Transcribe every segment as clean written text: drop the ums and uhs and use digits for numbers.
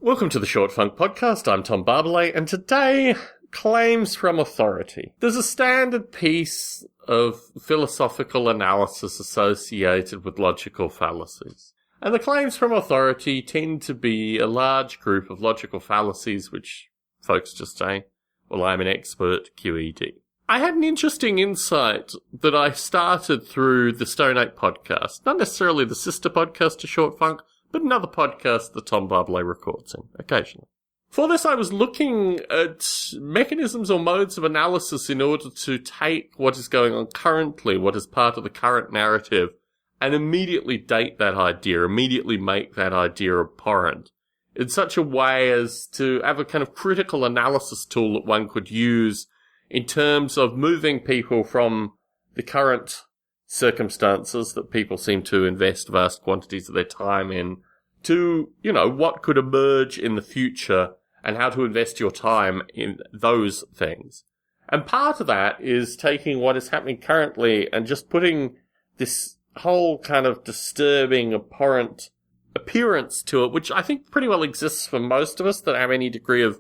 Welcome to the Short Funk Podcast. I'm Tom Barbalet, and today, claims from authority. There's a standard piece of philosophical analysis associated with logical fallacies. And the claims from authority tend to be a large group of logical fallacies which folks just say, well, I'm an expert, QED. I had an interesting insight that I started through the Stone Ape podcast, not necessarily the sister podcast to Short Funk, but another podcast that Tom Barbalet records in, occasionally. For this, I was looking at mechanisms or modes of analysis in order to take what is going on currently, what is part of the current narrative, and immediately date that idea, immediately make that idea abhorrent, in such a way as to have a kind of critical analysis tool that one could use in terms of moving people from the current circumstances that people seem to invest vast quantities of their time in to, what could emerge in the future and how to invest your time in those things. And part of that is taking what is happening currently and just putting this whole kind of disturbing, abhorrent appearance to it, which I think pretty well exists for most of us that have any degree of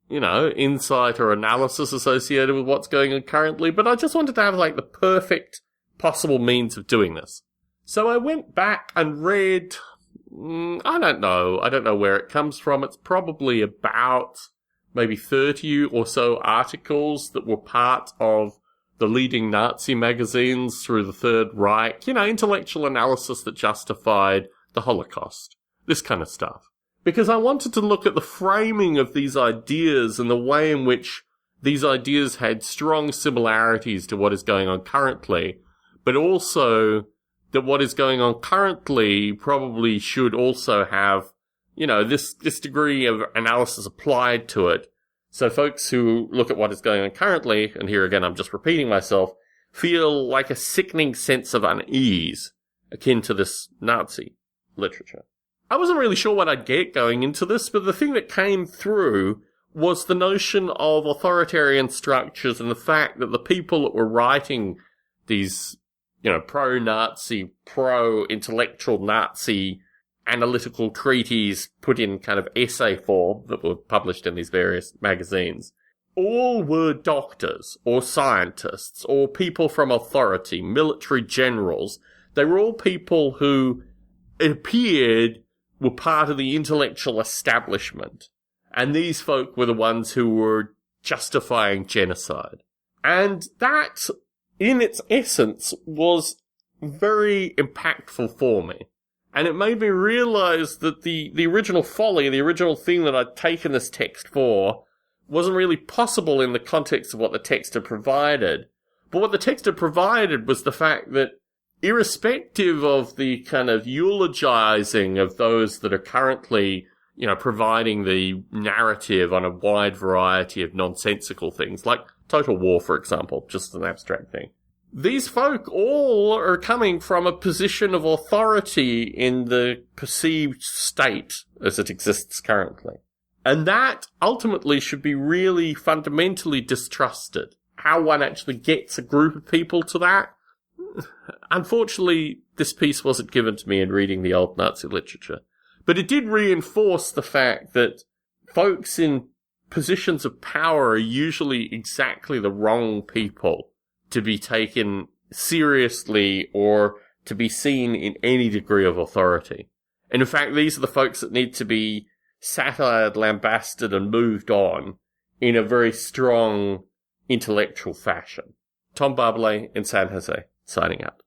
insight or analysis associated with what's going on currently. But I just wanted to have the perfect possible means of doing this. So I went back and read, I don't know where it comes from. It's probably about maybe 30 or so articles that were part of the leading Nazi magazines through the Third Reich, intellectual analysis that justified the Holocaust, this kind of stuff. Because I wanted to look at the framing of these ideas and the way in which these ideas had strong similarities to what is going on currently, but also that what is going on currently probably should also have, this degree of analysis applied to it. So folks who look at what is going on currently, and here again I'm just repeating myself, feel like a sickening sense of unease akin to this Nazi literature. I wasn't really sure what I'd get going into this, but the thing that came through was the notion of authoritarian structures and the fact that the people that were writing these pro-Nazi, pro-intellectual Nazi analytical treaties put in kind of essay form that were published in these various magazines, all were doctors or scientists or people from authority, military generals. They were all people who, it appeared, were part of the intellectual establishment. And these folk were the ones who were justifying genocide. And that, in its essence, was very impactful for me. And it made me realize that the original folly, the original thing that I'd taken this text for, wasn't really possible in the context of what the text had provided. But what the text had provided was the fact that, irrespective of the kind of eulogizing of those that are currently, providing the narrative on a wide variety of nonsensical things, like Total War, for example, just as an abstract thing. These folk all are coming from a position of authority in the perceived state as it exists currently. And that ultimately should be really fundamentally distrusted. How one actually gets a group of people to that? Unfortunately, this piece wasn't given to me in reading the old Nazi literature. But it did reinforce the fact that folks in positions of power are usually exactly the wrong people to be taken seriously or to be seen in any degree of authority. And in fact, these are the folks that need to be satired, lambasted, and moved on in a very strong intellectual fashion. Tom Barbalet in San Jose, signing out.